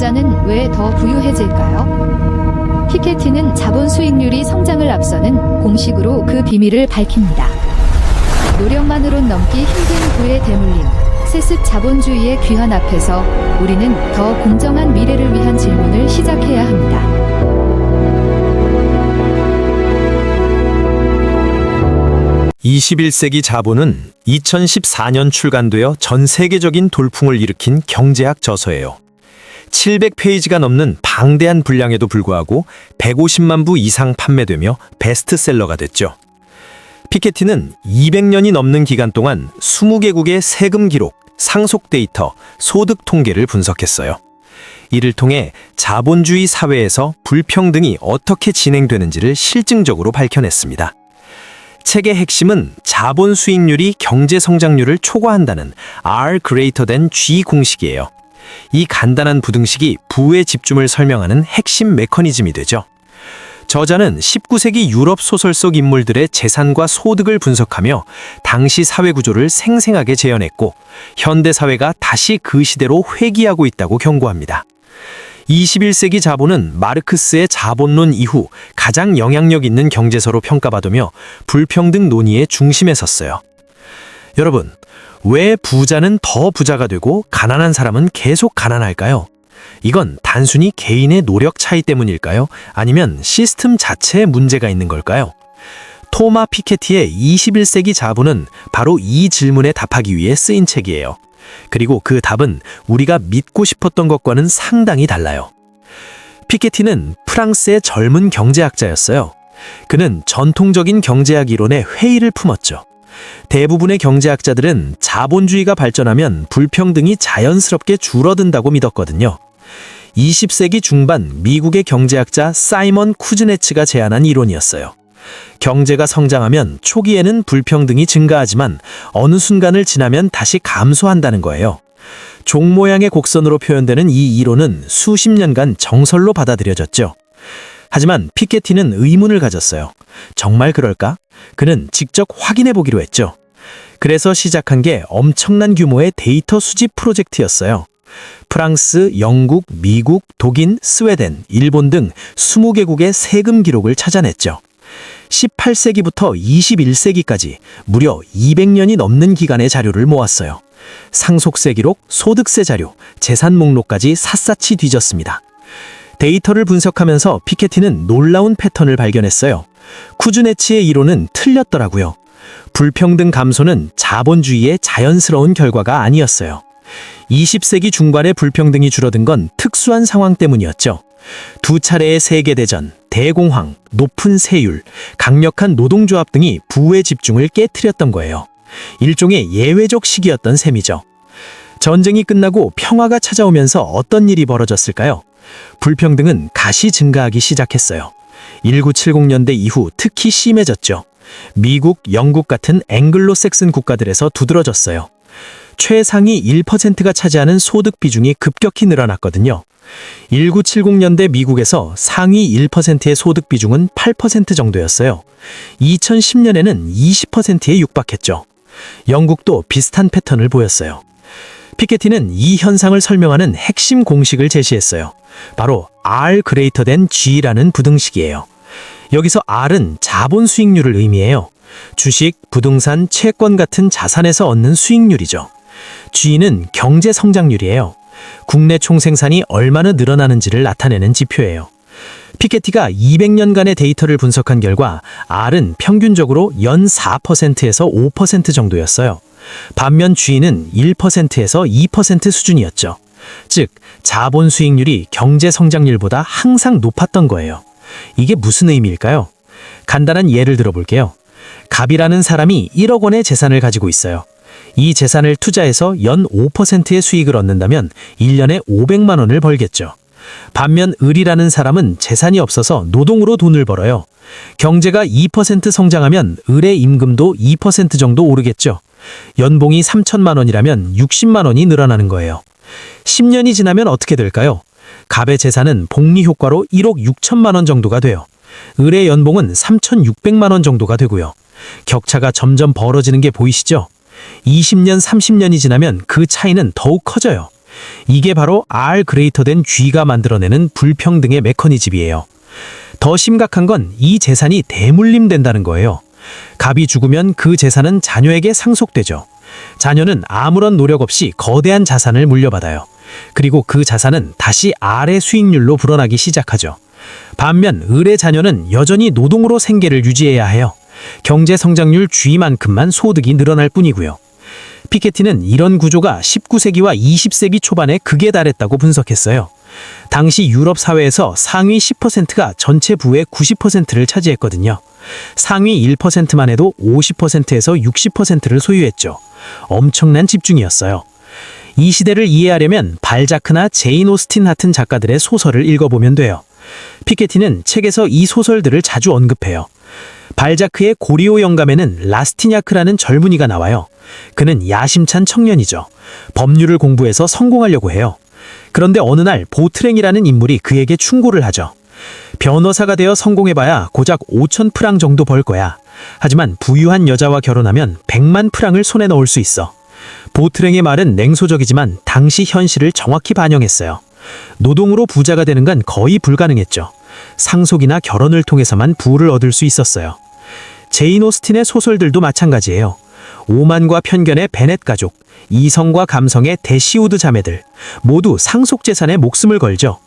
부자는 왜 더 부유해질까요? 피케티는 자본 수익률이 성장을 앞서는 공식으로 그 비밀을 밝힙니다. 노력만으론 넘기 힘든 부의 대물림, 세습 자본주의의 귀환 앞에서 우리는 더 공정한 미래를 위한 질문을 시작해야 합니다. 21세기 자본은 2014년 출간되어 전 세계적인 돌풍을 일으킨 경제학 저서예요. 700페이지가 넘는 방대한 분량에도 불구하고 150만 부 이상 판매되며 베스트셀러가 됐죠. 피케티는 200년이 넘는 기간 동안 20개국의 세금 기록, 상속 데이터, 소득 통계를 분석했어요. 이를 통해 자본주의 사회에서 불평등이 어떻게 진행되는지를 실증적으로 밝혀냈습니다. 책의 핵심은 자본 수익률이 경제 성장률을 초과한다는 R greater than G 공식이에요. 이 간단한 부등식이 부의 집중을 설명하는 핵심 메커니즘이 되죠. 저자는 19세기 유럽 소설 속 인물들의 재산과 소득을 분석하며 당시 사회 구조를 생생하게 재현했고 현대 사회가 다시 그 시대로 회귀하고 있다고 경고합니다. 21세기 자본은 마르크스의 자본론 이후 가장 영향력 있는 경제서로 평가받으며 불평등 논의의 중심에 섰어요. 여러분, 왜 부자는 더 부자가 되고 가난한 사람은 계속 가난할까요? 이건 단순히 개인의 노력 차이 때문일까요? 아니면 시스템 자체에 문제가 있는 걸까요? 토마 피케티의 21세기 자본은 바로 이 질문에 답하기 위해 쓰인 책이에요. 그리고 그 답은 우리가 믿고 싶었던 것과는 상당히 달라요. 피케티는 프랑스의 젊은 경제학자였어요. 그는 전통적인 경제학 이론에 회의를 품었죠. 대부분의 경제학자들은 자본주의가 발전하면 불평등이 자연스럽게 줄어든다고 믿었거든요. 20세기 중반 미국의 경제학자 사이먼 쿠즈네츠가 제안한 이론이었어요. 경제가 성장하면 초기에는 불평등이 증가하지만 어느 순간을 지나면 다시 감소한다는 거예요. 종 모양의 곡선으로 표현되는 이 이론은 수십 년간 정설로 받아들여졌죠. 하지만 피케티는 의문을 가졌어요. 정말 그럴까? 그는 직접 확인해 보기로 했죠. 그래서 시작한 게 엄청난 규모의 데이터 수집 프로젝트였어요. 프랑스, 영국, 미국, 독일, 스웨덴, 일본 등 20개국의 세금 기록을 찾아냈죠. 18세기부터 21세기까지 무려 200년이 넘는 기간의 자료를 모았어요. 상속세 기록, 소득세 자료, 재산 목록까지 샅샅이 뒤졌습니다. 데이터를 분석하면서 피케티는 놀라운 패턴을 발견했어요. 쿠즈네츠의 이론은 틀렸더라고요. 불평등 감소는 자본주의의 자연스러운 결과가 아니었어요. 20세기 중반에 불평등이 줄어든 건 특수한 상황 때문이었죠. 두 차례의 세계대전, 대공황, 높은 세율, 강력한 노동조합 등이 부의 집중을 깨트렸던 거예요. 일종의 예외적 시기였던 셈이죠. 전쟁이 끝나고 평화가 찾아오면서 어떤 일이 벌어졌을까요? 불평등은 가시 증가하기 시작했어요. 1970년대 이후 특히 심해졌죠. 미국, 영국 같은 앵글로색슨 국가들에서 두드러졌어요. 최상위 1%가 차지하는 소득 비중이 급격히 늘어났거든요. 1970년대 미국에서 상위 1%의 소득 비중은 8% 정도였어요. 2010년에는 20%에 육박했죠. 영국도 비슷한 패턴을 보였어요. 피케티는 이 현상을 설명하는 핵심 공식을 제시했어요. 바로 R greater than G라는 부등식이에요. 여기서 R은 자본 수익률을 의미해요. 주식, 부동산, 채권 같은 자산에서 얻는 수익률이죠. G는 경제 성장률이에요. 국내 총생산이 얼마나 늘어나는지를 나타내는 지표예요. 피케티가 200년간의 데이터를 분석한 결과 R은 평균적으로 연 4%에서 5% 정도였어요. 반면 G는 1%에서 2% 수준이었죠. 즉, 자본 수익률이 경제 성장률보다 항상 높았던 거예요. 이게 무슨 의미일까요? 간단한 예를 들어볼게요. 갑이라는 사람이 1억 원의 재산을 가지고 있어요. 이 재산을 투자해서 연 5%의 수익을 얻는다면 1년에 500만 원을 벌겠죠. 반면 을이라는 사람은 재산이 없어서 노동으로 돈을 벌어요. 경제가 2% 성장하면 을의 임금도 2% 정도 오르겠죠. 연봉이 3천만 원이라면 60만 원이 늘어나는 거예요. 10년이 지나면 어떻게 될까요? 갑의 재산은 복리 효과로 1억 6천만 원 정도가 돼요. 을의 연봉은 3,600만 원 정도가 되고요. 격차가 점점 벌어지는 게 보이시죠? 20년, 30년이 지나면 그 차이는 더욱 커져요. 이게 바로 R greater than G가 만들어내는 불평등의 메커니즘이에요. 더 심각한 건 이 재산이 대물림된다는 거예요. 갑이 죽으면 그 재산은 자녀에게 상속되죠. 자녀는 아무런 노력 없이 거대한 자산을 물려받아요. 그리고 그 자산은 다시 R의 수익률로 불어나기 시작하죠. 반면 을의 자녀는 여전히 노동으로 생계를 유지해야 해요. 경제 성장률 G만큼만 소득이 늘어날 뿐이고요. 피케티는 이런 구조가 19세기와 20세기 초반에 극에 달했다고 분석했어요. 당시 유럽 사회에서 상위 10%가 전체 부의 90%를 차지했거든요. 상위 1%만 해도 50%에서 60%를 소유했죠. 엄청난 집중이었어요. 이 시대를 이해하려면 발자크나 제인 오스틴 같은 작가들의 소설을 읽어보면 돼요. 피케티는 책에서 이 소설들을 자주 언급해요. 발자크의 고리오 영감에는 라스티냐크라는 젊은이가 나와요. 그는 야심찬 청년이죠. 법률을 공부해서 성공하려고 해요. 그런데 어느 날 보트랭이라는 인물이 그에게 충고를 하죠. 변호사가 되어 성공해봐야 고작 5천 프랑 정도 벌 거야. 하지만 부유한 여자와 결혼하면 100만 프랑을 손에 넣을 수 있어. 보트랭의 말은 냉소적이지만 당시 현실을 정확히 반영했어요. 노동으로 부자가 되는 건 거의 불가능했죠. 상속이나 결혼을 통해서만 부를 얻을 수 있었어요. 제인 오스틴의 소설들도 마찬가지예요. 오만과 편견의 베넷 가족, 이성과 감성의 데시우드 자매들, 모두 상속재산에 목숨을 걸죠.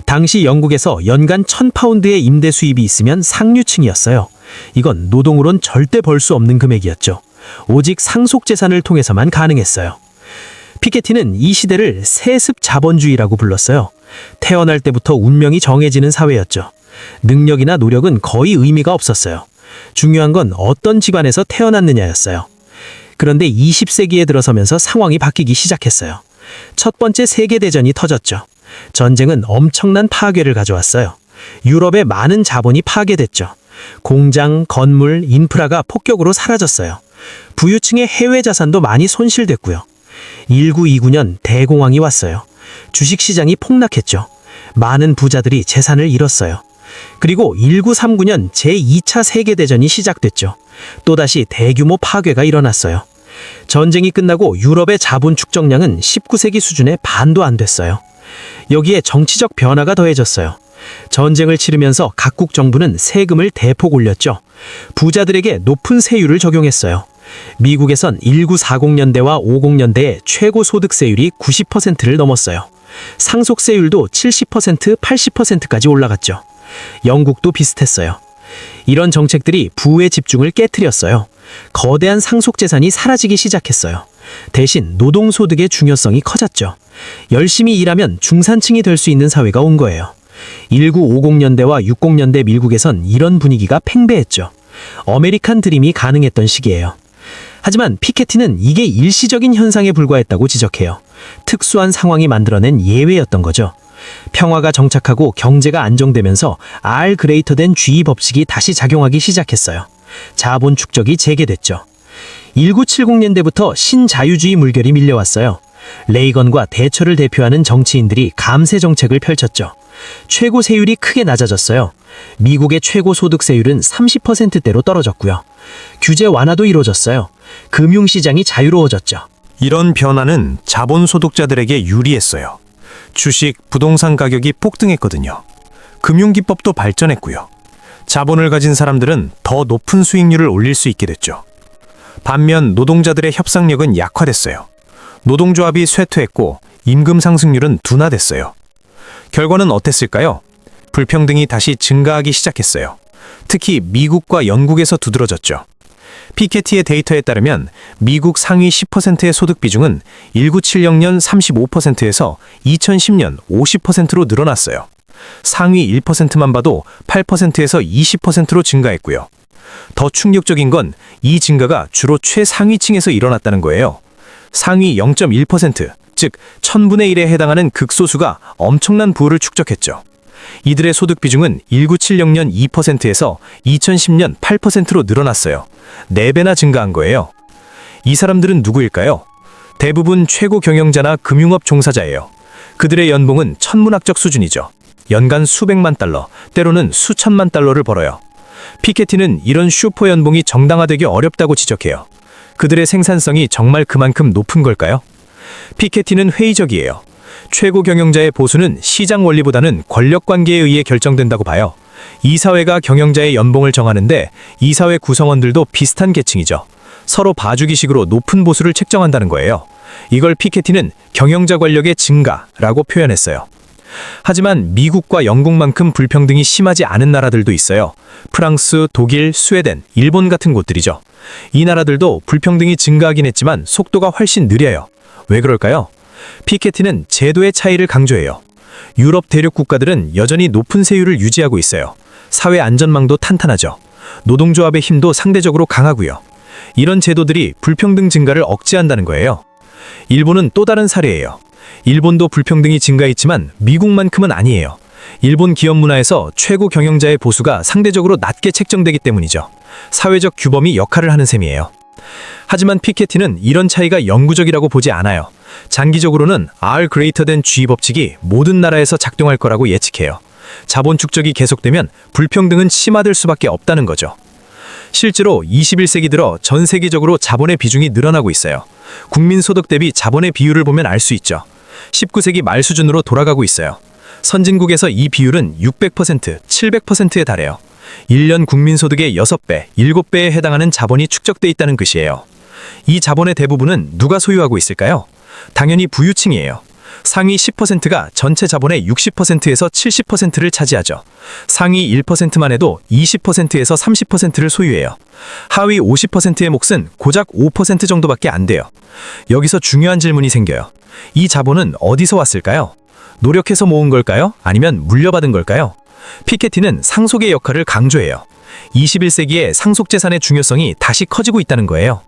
당시 영국에서 연간 1000파운드의 임대 수입이 있으면 상류층이었어요. 이건 노동으론 절대 벌 수 없는 금액이었죠. 오직 상속재산을 통해서만 가능했어요. 피케티는 이 시대를 세습 자본주의라고 불렀어요. 태어날 때부터 운명이 정해지는 사회였죠. 능력이나 노력은 거의 의미가 없었어요. 중요한 건 어떤 집안에서 태어났느냐였어요. 그런데 20세기에 들어서면서 상황이 바뀌기 시작했어요. 첫 번째 세계대전이 터졌죠. 전쟁은 엄청난 파괴를 가져왔어요. 유럽의 많은 자본이 파괴됐죠. 공장, 건물, 인프라가 폭격으로 사라졌어요. 부유층의 해외 자산도 많이 손실됐고요. 1929년 대공황이 왔어요. 주식시장이 폭락했죠. 많은 부자들이 재산을 잃었어요. 그리고 1939년 제2차 세계대전이 시작됐죠. 또다시 대규모 파괴가 일어났어요. 전쟁이 끝나고 유럽의 자본 축적량은 19세기 수준의 반도 안 됐어요. 여기에 정치적 변화가 더해졌어요. 전쟁을 치르면서 각국 정부는 세금을 대폭 올렸죠. 부자들에게 높은 세율을 적용했어요. 미국에선 1940년대와 50년대에 최고 소득세율이 90%를 넘었어요. 상속세율도 70%, 80%까지 올라갔죠. 영국도 비슷했어요. 이런 정책들이 부의 집중을 깨트렸어요. 거대한 상속재산이 사라지기 시작했어요. 대신 노동소득의 중요성이 커졌죠. 열심히 일하면 중산층이 될 수 있는 사회가 온 거예요. 1950년대와 60년대 미국에선 이런 분위기가 팽배했죠. 아메리칸 드림이 가능했던 시기예요. 하지만 피케티는 이게 일시적인 현상에 불과했다고 지적해요. 특수한 상황이 만들어낸 예외였던 거죠. 평화가 정착하고 경제가 안정되면서 R greater than G 법칙이 다시 작용하기 시작했어요. 자본 축적이 재개됐죠. 1970년대부터 신자유주의 물결이 밀려왔어요. 레이건과 대처를 대표하는 정치인들이 감세 정책을 펼쳤죠. 최고 세율이 크게 낮아졌어요. 미국의 최고 소득세율은 30%대로 떨어졌고요. 규제 완화도 이루어졌어요. 금융시장이 자유로워졌죠. 이런 변화는 자본소득자들에게 유리했어요. 주식, 부동산 가격이 폭등했거든요. 금융기법도 발전했고요. 자본을 가진 사람들은 더 높은 수익률을 올릴 수 있게 됐죠. 반면 노동자들의 협상력은 약화됐어요. 노동조합이 쇠퇴했고 임금 상승률은 둔화됐어요. 결과는 어땠을까요? 불평등이 다시 증가하기 시작했어요. 특히 미국과 영국에서 두드러졌죠. 피케티의 데이터에 따르면 미국 상위 10%의 소득 비중은 1970년 35%에서 2010년 50%로 늘어났어요. 상위 1%만 봐도 8%에서 20%로 증가했고요. 더 충격적인 건 이 증가가 주로 최상위층에서 일어났다는 거예요. 상위 0.1%, 즉 1000분의 1에 해당하는 극소수가 엄청난 부를 축적했죠. 이들의 소득 비중은 1970년 2%에서 2010년 8%로 늘어났어요. 4배나 증가한 거예요. 이 사람들은 누구일까요? 대부분 최고 경영자나 금융업 종사자예요. 그들의 연봉은 천문학적 수준이죠. 연간 수백만 달러, 때로는 수천만 달러를 벌어요. 피케티는 이런 슈퍼 연봉이 정당화되기 어렵다고 지적해요. 그들의 생산성이 정말 그만큼 높은 걸까요? 피케티는 회의적이에요. 최고 경영자의 보수는 시장 원리보다는 권력 관계에 의해 결정된다고 봐요. 이사회가 경영자의 연봉을 정하는데 이사회 구성원들도 비슷한 계층이죠. 서로 봐주기식으로 높은 보수를 책정한다는 거예요. 이걸 피케티는 경영자 권력의 증가라고 표현했어요. 하지만 미국과 영국만큼 불평등이 심하지 않은 나라들도 있어요. 프랑스, 독일, 스웨덴, 일본 같은 곳들이죠. 이 나라들도 불평등이 증가하긴 했지만 속도가 훨씬 느려요. 왜 그럴까요? 피케티는 제도의 차이를 강조해요. 유럽 대륙 국가들은 여전히 높은 세율을 유지하고 있어요. 사회 안전망도 탄탄하죠. 노동조합의 힘도 상대적으로 강하고요. 이런 제도들이 불평등 증가를 억제한다는 거예요. 일본은 또 다른 사례예요. 일본도 불평등이 증가했지만 미국만큼은 아니에요. 일본 기업 문화에서 최고 경영자의 보수가 상대적으로 낮게 책정되기 때문이죠. 사회적 규범이 역할을 하는 셈이에요. 하지만 피케티는 이런 차이가 영구적이라고 보지 않아요. 장기적으로는 R greater than G 법칙이 모든 나라에서 작동할 거라고 예측해요. 자본 축적이 계속되면 불평등은 심화될 수밖에 없다는 거죠. 실제로 21세기 들어 전 세계적으로 자본의 비중이 늘어나고 있어요. 국민소득 대비 자본의 비율을 보면 알 수 있죠. 19세기 말 수준으로 돌아가고 있어요. 선진국에서 이 비율은 600%, 700%에 달해요. 1년 국민소득의 6배, 7배에 해당하는 자본이 축적돼 있다는 것이에요. 이 자본의 대부분은 누가 소유하고 있을까요? 당연히 부유층이에요. 상위 10%가 전체 자본의 60%에서 70%를 차지하죠. 상위 1%만 해도 20%에서 30%를 소유해요. 하위 50%의 몫은 고작 5% 정도밖에 안 돼요. 여기서 중요한 질문이 생겨요. 이 자본은 어디서 왔을까요? 노력해서 모은 걸까요? 아니면 물려받은 걸까요? 피케티는 상속의 역할을 강조해요. 21세기에 상속재산의 중요성이 다시 커지고 있다는 거예요.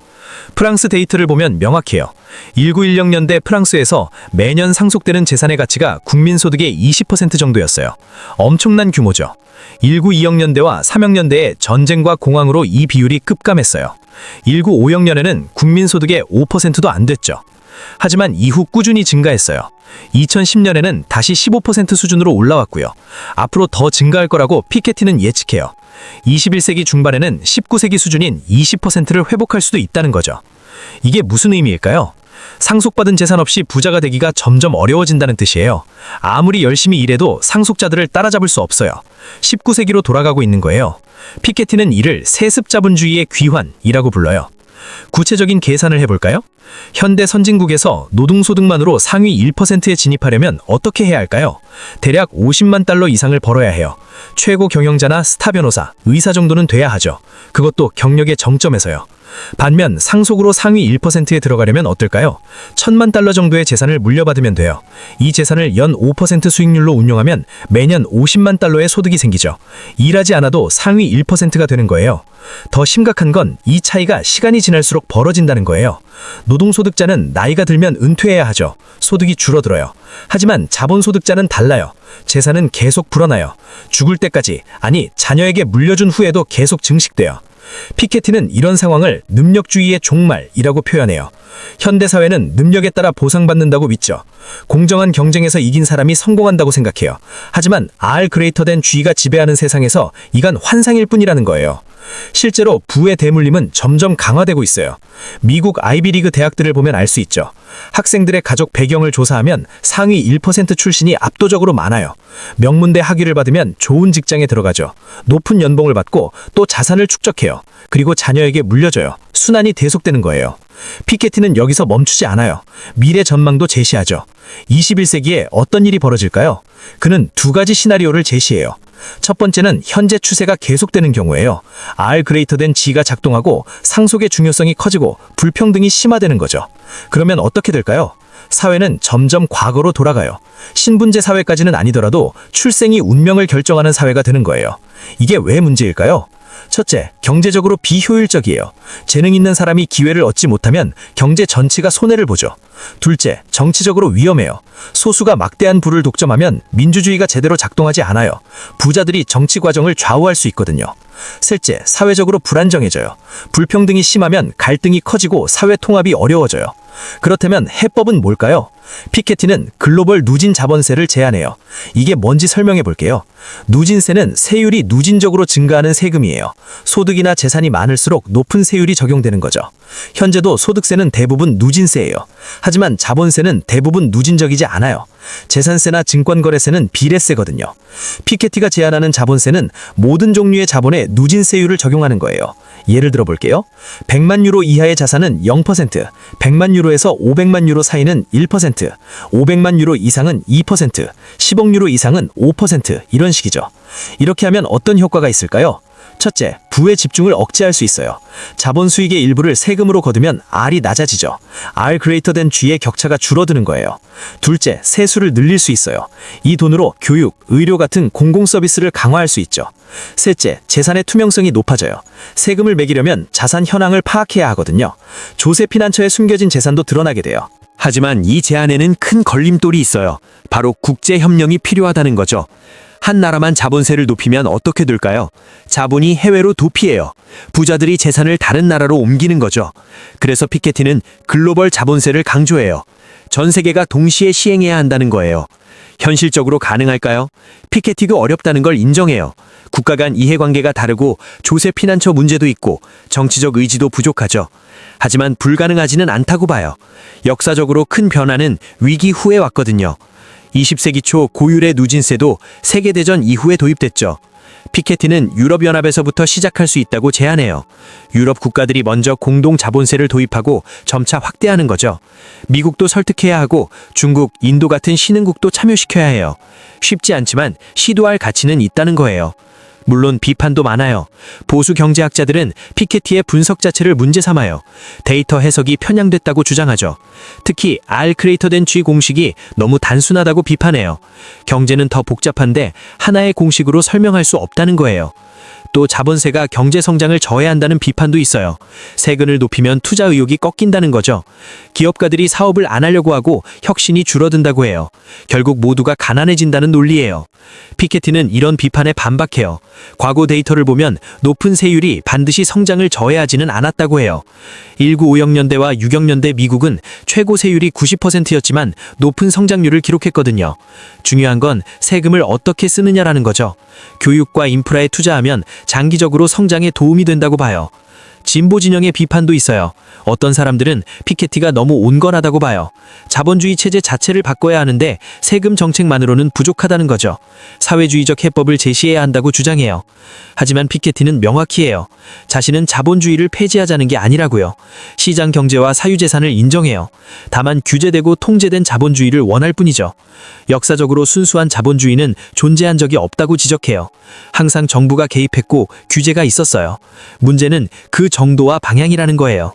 프랑스 데이터를 보면 명확해요. 1910년대 프랑스에서 매년 상속되는 재산의 가치가 국민소득의 20% 정도였어요. 엄청난 규모죠. 1920년대와 30년대에 전쟁과 공황으로 이 비율이 급감했어요. 1950년에는 국민소득의 5%도 안 됐죠. 하지만 이후 꾸준히 증가했어요. 2010년에는 다시 15% 수준으로 올라왔고요. 앞으로 더 증가할 거라고 피케티는 예측해요. 21세기 중반에는 19세기 수준인 20%를 회복할 수도 있다는 거죠. 이게 무슨 의미일까요? 상속받은 재산 없이 부자가 되기가 점점 어려워진다는 뜻이에요. 아무리 열심히 일해도 상속자들을 따라잡을 수 없어요. 19세기로 돌아가고 있는 거예요. 피케티는 이를 세습자본주의의 귀환이라고 불러요. 구체적인 계산을 해볼까요? 현대 선진국에서 노동소득만으로 상위 1%에 진입하려면 어떻게 해야 할까요? 대략 50만 달러 이상을 벌어야 해요. 최고 경영자나 스타 변호사, 의사 정도는 돼야 하죠. 그것도 경력의 정점에서요. 반면 상속으로 상위 1%에 들어가려면 어떨까요? 1000만 달러 정도의 재산을 물려받으면 돼요. 이 재산을 연 5% 수익률로 운용하면 매년 50만 달러의 소득이 생기죠. 일하지 않아도 상위 1%가 되는 거예요. 더 심각한 건 이 차이가 시간이 지날수록 벌어진다는 거예요. 노동소득자는 나이가 들면 은퇴해야 하죠. 소득이 줄어들어요. 하지만 자본소득자는 달라요. 재산은 계속 불어나요. 죽을 때까지, 아니 자녀에게 물려준 후에도 계속 증식돼요. 피케티는 이런 상황을 능력주의의 종말이라고 표현해요. 현대사회는 능력에 따라 보상받는다고 믿죠. 공정한 경쟁에서 이긴 사람이 성공한다고 생각해요. 하지만 R greater than G가 지배하는 세상에서 이건 환상일 뿐이라는 거예요. 실제로 부의 대물림은 점점 강화되고 있어요. 미국 아이비리그 대학들을 보면 알 수 있죠. 학생들의 가족 배경을 조사하면 상위 1% 출신이 압도적으로 많아요. 명문대 학위를 받으면 좋은 직장에 들어가죠. 높은 연봉을 받고 또 자산을 축적해요. 그리고 자녀에게 물려줘요. 순환이 계속되는 거예요. 피케티는 여기서 멈추지 않아요. 미래 전망도 제시하죠. 21세기에 어떤 일이 벌어질까요? 그는 두 가지 시나리오를 제시해요. 첫 번째는 현재 추세가 계속되는 경우에요. R greater than G가 작동하고 상속의 중요성이 커지고 불평등이 심화되는 거죠. 그러면 어떻게 될까요? 사회는 점점 과거로 돌아가요. 신분제 사회까지는 아니더라도 출생이 운명을 결정하는 사회가 되는 거예요. 이게 왜 문제일까요? 첫째, 경제적으로 비효율적이에요. 재능 있는 사람이 기회를 얻지 못하면 경제 전체가 손해를 보죠. 둘째, 정치적으로 위험해요. 소수가 막대한 부를 독점하면 민주주의가 제대로 작동하지 않아요. 부자들이 정치 과정을 좌우할 수 있거든요. 셋째, 사회적으로 불안정해져요. 불평등이 심하면 갈등이 커지고 사회 통합이 어려워져요. 그렇다면 해법은 뭘까요? 피케티는 글로벌 누진 자본세를 제안해요. 이게 뭔지 설명해 볼게요. 누진세는 세율이 누진적으로 증가하는 세금이에요. 소득이나 재산이 많을수록 높은 세율이 적용되는 거죠. 현재도 소득세는 대부분 누진세예요. 하지만 자본세는 대부분 누진적이지 않아요. 재산세나 증권거래세는 비례세거든요. 피케티가 제안하는 자본세는 모든 종류의 자본에 누진세율을 적용하는 거예요. 예를 들어 볼게요. 100만 유로 이하의 자산은 0%, 100만 유로에서 500만 유로 사이는 1%, 500만 유로 이상은 2%, 10억 유로 이상은 5% 이런 식이죠. 이렇게 하면 어떤 효과가 있을까요? 첫째, 부의 집중을 억제할 수 있어요. 자본 수익의 일부를 세금으로 거두면 R이 낮아지죠. R greater than G의 격차가 줄어드는 거예요. 둘째, 세수를 늘릴 수 있어요. 이 돈으로 교육, 의료 같은 공공 서비스를 강화할 수 있죠. 셋째, 재산의 투명성이 높아져요. 세금을 매기려면 자산 현황을 파악해야 하거든요. 조세 피난처에 숨겨진 재산도 드러나게 돼요. 하지만 이 제안에는 큰 걸림돌이 있어요. 바로 국제협력이 필요하다는 거죠. 한 나라만 자본세를 높이면 어떻게 될까요? 자본이 해외로 도피해요. 부자들이 재산을 다른 나라로 옮기는 거죠. 그래서 피케티는 글로벌 자본세를 강조해요. 전 세계가 동시에 시행해야 한다는 거예요. 현실적으로 가능할까요? 피케티도 어렵다는 걸 인정해요. 국가 간 이해관계가 다르고 조세 피난처 문제도 있고 정치적 의지도 부족하죠. 하지만 불가능하지는 않다고 봐요. 역사적으로 큰 변화는 위기 후에 왔거든요. 20세기 초 고율의 누진세도 세계대전 이후에 도입됐죠. 피케티는 유럽연합에서부터 시작할 수 있다고 제안해요. 유럽 국가들이 먼저 공동 자본세를 도입하고 점차 확대하는 거죠. 미국도 설득해야 하고 중국, 인도 같은 신흥국도 참여시켜야 해요. 쉽지 않지만 시도할 가치는 있다는 거예요. 물론 비판도 많아요. 보수 경제학자들은 피케티의 분석 자체를 문제 삼아요. 데이터 해석이 편향됐다고 주장하죠. 특히 R greater than G 공식이 너무 단순하다고 비판해요. 경제는 더 복잡한데 하나의 공식으로 설명할 수 없다는 거예요. 또 자본세가 경제 성장을 저해한다는 비판도 있어요. 세금을 높이면 투자 의욕이 꺾인다는 거죠. 기업가들이 사업을 안 하려고 하고 혁신이 줄어든다고 해요. 결국 모두가 가난해진다는 논리예요. 피케티는 이런 비판에 반박해요. 과거 데이터를 보면 높은 세율이 반드시 성장을 저해하지는 않았다고 해요. 1950년대와 60년대 미국은 최고 세율이 90%였지만 높은 성장률을 기록했거든요. 중요한 건 세금을 어떻게 쓰느냐라는 거죠. 교육과 인프라에 투자하면 장기적으로 성장에 도움이 된다고 봐요. 진보 진영의 비판도 있어요. 어떤 사람들은 피케티가 너무 온건하다고 봐요. 자본주의 체제 자체를 바꿔야 하는데 세금 정책만으로는 부족하다는 거죠. 사회주의적 해법을 제시해야 한다고 주장해요. 하지만 피케티는 명확히 해요. 자신은 자본주의를 폐지하자는 게 아니라고요. 시장 경제와 사유재산을 인정해요. 다만 규제되고 통제된 자본주의를 원할 뿐이죠. 역사적으로 순수한 자본주의는 존재한 적이 없다고 지적해요. 항상 정부가 개입했고 규제가 있었어요. 문제는 그 정도와 방향이라는 거예요.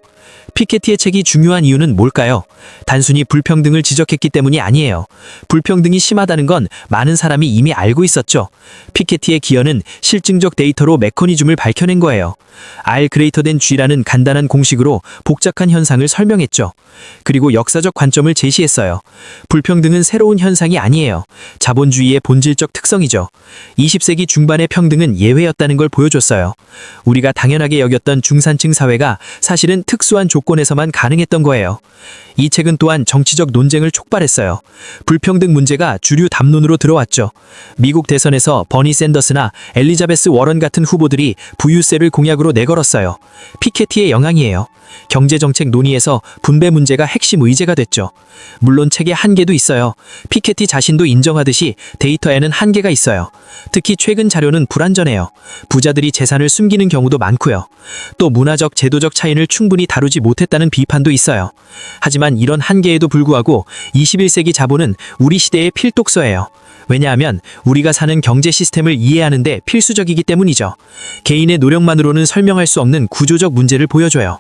피케티의 책이 중요한 이유는 뭘까요? 단순히 불평등을 지적했기 때문이 아니에요. 불평등이 심하다는 건 많은 사람이 이미 알고 있었죠. 피케티의 기여는 실증적 데이터로 메커니즘을 밝혀낸 거예요. R greater than G라는 간단한 공식으로 복잡한 현상을 설명했죠. 그리고 역사적 관점을 제시했어요. 불평등은 새로운 현상이 아니에요. 자본주의의 본질적 특성이죠. 20세기 중반의 평등은 예외였다는 걸 보여줬어요. 우리가 당연하게 여겼던 중산층 사회가 사실은 특수한 조건에서만 가능했던 거예요. 이 책은 또한 정치적 논쟁을 촉발했어요. 불평등 문제가 주류 담론으로 들어왔죠. 미국 대선에서 버니 샌더스나 엘리자베스 워런 같은 후보들이 부유세를 공약으로 내걸었어요. 피케티의 영향이에요. 경제정책 논의에서 분배 문제가 핵심 의제가 됐죠. 물론 책에 한계도 있어요. 피케티 자신도 인정하듯이 데이터에는 한계가 있어요. 특히 최근 자료는 불완전해요. 부자들이 재산을 숨기는 경우도 많고요. 또 문화적, 제도적 차이를 충분히 다루지 못했다는 비판도 있어요. 하지만 이런 한계에도 불구하고 21세기 자본은 우리 시대의 필독서예요. 왜냐하면 우리가 사는 경제 시스템을 이해하는 데 필수적이기 때문이죠. 개인의 노력만으로는 설명할 수 없는 구조적 문제를 보여줘요.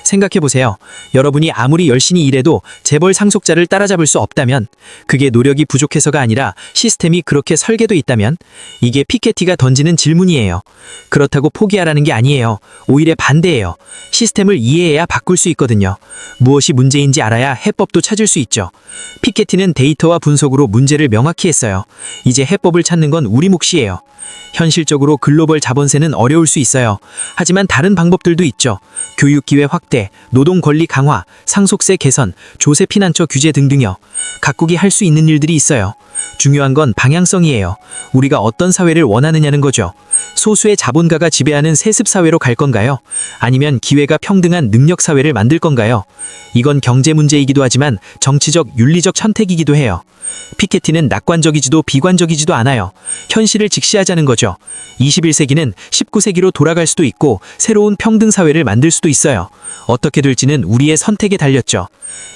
생각해보세요. 여러분이 아무리 열심히 일해도 재벌 상속자를 따라잡을 수 없다면, 그게 노력이 부족해서가 아니라 시스템이 그렇게 설계돼 있다면, 이게 피케티가 던지는 질문이에요. 그렇다고 포기하라는 게 아니에요. 오히려 반대예요. 시스템을 이해해야 바꿀 수 있거든요. 무엇이 문제인지 알아야 해법도 찾을 수 있죠. 피케티는 데이터와 분석으로 문제를 명확히 했어요. 이제 해법을 찾는 건 우리 몫이에요. 현실적으로 글로벌 자본세는 어려울 수 있어요. 하지만 다른 방법들도 있죠. 교육 기회 확대, 노동 권리 강화, 상속세 개선, 조세 피난처 규제 등등요. 각국이 할 수 있는 일들이 있어요. 중요한 건 방향성이에요. 우리가 어떤 사회를 원하느냐는 거죠. 소수의 자본가가 지배하는 세습 사회로 갈 건가요? 아니면 기회가 평등한 능력 사회를 만들 건가요? 이건 경제 문제이기도 하지만 정치적, 윤리적 선택이기도 해요. 피케티는 낙관적이지도 비관적이지도 않아요. 현실을 직시하자는 거죠. 21세기는 19세기로 돌아갈 수도 있고 새로운 평등 사회를 만들 수도 있어요. 어떻게 될지는 우리의 선택에 달렸죠.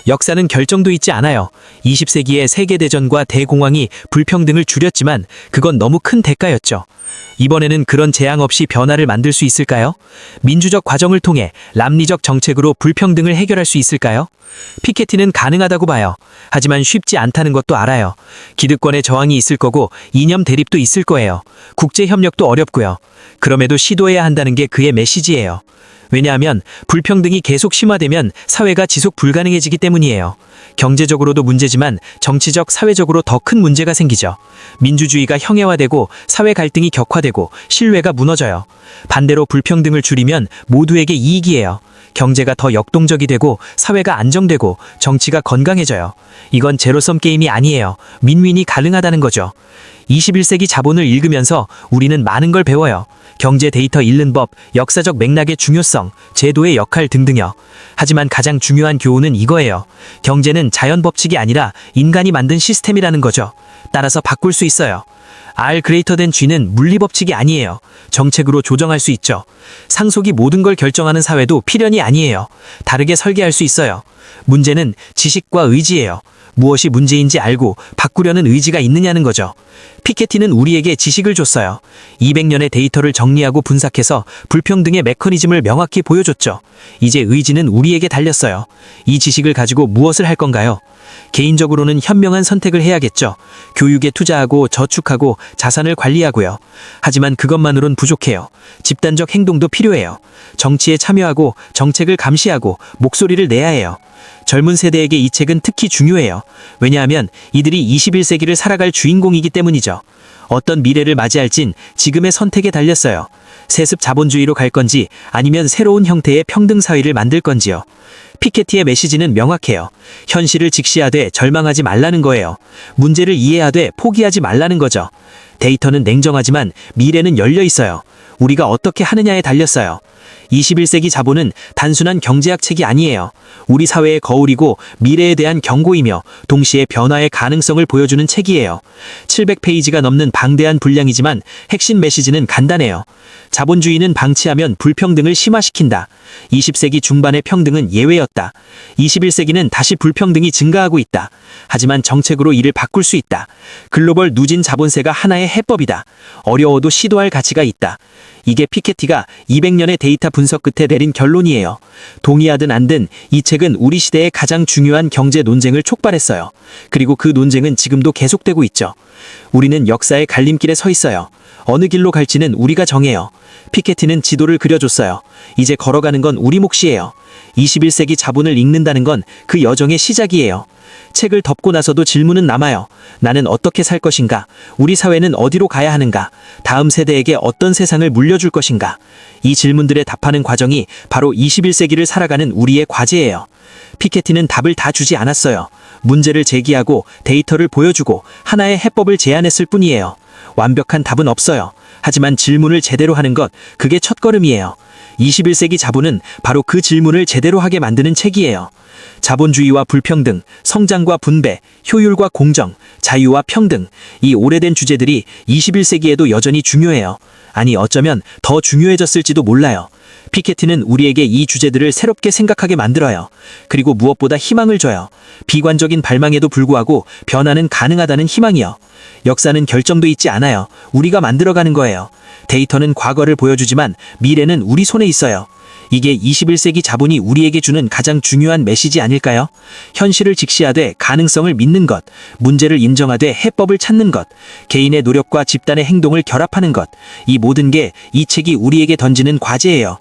역사는 결정도 있지 않아요. 20세기의 세계대전과 대공황이 불평등을 줄였지만 그건 너무 큰 대가였죠. 이번에는 그런 재앙 없이 변화를 만들 수 있을까요? 민주적 과정을 통해 람리적 정책으로 불평등을 해결할 수 있을까요? 피케티는 가능하다고 봐요. 하지만 쉽지 않다는 것도 알아요. 기득권의 저항이 있을 거고 이념 대립도 있을 거예요. 국제협력도 어렵고요. 그럼에도 시도해야 한다는 게 그의 메시지예요. 왜냐하면 불평등이 계속 심화되면 사회가 지속 불가능해지기 때문이에요. 경제적으로도 문제지만 정치적, 사회적으로 더 큰 문제가 생기죠. 민주주의가 형해화되고 사회 갈등이 격화되고 신뢰가 무너져요. 반대로 불평등을 줄이면 모두에게 이익이에요. 경제가 더 역동적이 되고 사회가 안정되고 정치가 건강해져요. 이건 제로섬 게임이 아니에요. 윈윈이 가능하다는 거죠. 21세기 자본을 읽으면서 우리는 많은 걸 배워요. 경제 데이터 읽는 법, 역사적 맥락의 중요성, 제도의 역할 등등요. 하지만 가장 중요한 교훈은 이거예요. 경제는 자연 법칙이 아니라 인간이 만든 시스템이라는 거죠. 따라서 바꿀 수 있어요. R greater G는 물리 법칙이 아니에요. 정책으로 조정할 수 있죠. 상속이 모든 걸 결정하는 사회도 필연이 아니에요. 다르게 설계할 수 있어요. 문제는 지식과 의지예요. 무엇이 문제인지 알고 바꾸려는 의지가 있느냐는 거죠. 피케티는 우리에게 지식을 줬어요. 200년의 데이터를 정리하고 분석해서 불평등의 메커니즘을 명확히 보여줬죠. 이제 의지는 우리에게 달렸어요. 이 지식을 가지고 무엇을 할 건가요? 개인적으로는 현명한 선택을 해야겠죠. 교육에 투자하고 저축하고 자산을 관리하고요. 하지만 그것만으론 부족해요. 집단적 행동도 필요해요. 정치에 참여하고 정책을 감시하고 목소리를 내야 해요. 젊은 세대에게 이 책은 특히 중요해요. 왜냐하면 이들이 21세기를 살아갈 주인공이기 때문이죠. 어떤 미래를 맞이할진 지금의 선택에 달렸어요. 세습 자본주의로 갈 건지 아니면 새로운 형태의 평등 사회를 만들 건지요. 피케티의 메시지는 명확해요. 현실을 직시하되 절망하지 말라는 거예요. 문제를 이해하되 포기하지 말라는 거죠. 데이터는 냉정하지만 미래는 열려 있어요. 우리가 어떻게 하느냐에 달렸어요. 21세기 자본은 단순한 경제학 책이 아니에요. 우리 사회의 거울이고 미래에 대한 경고이며 동시에 변화의 가능성을 보여주는 책이에요. 700페이지가 넘는 방대한 분량이지만 핵심 메시지는 간단해요. 자본주의는 방치하면 불평등을 심화시킨다. 20세기 중반의 평등은 예외였다. 21세기는 다시 불평등이 증가하고 있다. 하지만 정책으로 이를 바꿀 수 있다. 글로벌 누진 자본세가 하나의 해법이다. 어려워도 시도할 가치가 있다. 이게 피케티가 200년의 데이터 분석 끝에 내린 결론이에요. 동의하든 안든 이 책은 우리 시대의 가장 중요한 경제 논쟁을 촉발했어요. 그리고 그 논쟁은 지금도 계속되고 있죠. 우리는 역사의 갈림길에 서 있어요. 어느 길로 갈지는 우리가 정해요. 피케티는 지도를 그려줬어요. 이제 걸어가는 건 우리 몫이에요. 21세기 자본을 읽는다는 건 그 여정의 시작이에요. 책을 덮고 나서도 질문은 남아요. 나는 어떻게 살 것인가? 우리 사회는 어디로 가야 하는가? 다음 세대에게 어떤 세상을 물려줄 것인가? 이 질문들에 답하는 과정이 바로 21세기를 살아가는 우리의 과제예요. 피케티는 답을 다 주지 않았어요. 문제를 제기하고 데이터를 보여주고 하나의 해법을 제안했을 뿐이에요. 완벽한 답은 없어요. 하지만 질문을 제대로 하는 것, 그게 첫걸음이에요. 21세기 자본은 바로 그 질문을 제대로 하게 만드는 책이에요. 자본주의와 불평등, 성장과 분배, 효율과 공정, 자유와 평등, 이 오래된 주제들이 21세기에도 여전히 중요해요. 아니, 어쩌면 더 중요해졌을지도 몰라요. 피케티는 우리에게 이 주제들을 새롭게 생각하게 만들어요. 그리고 무엇보다 희망을 줘요. 비관적인 발망에도 불구하고 변화는 가능하다는 희망이요. 역사는 결정도 있지 않아요. 우리가 만들어가는 거예요. 데이터는 과거를 보여주지만 미래는 우리 손에 있어요. 이게 21세기 자본이 우리에게 주는 가장 중요한 메시지 아닐까요? 현실을 직시하되 가능성을 믿는 것, 문제를 인정하되 해법을 찾는 것, 개인의 노력과 집단의 행동을 결합하는 것, 이 모든 게 이 책이 우리에게 던지는 과제예요.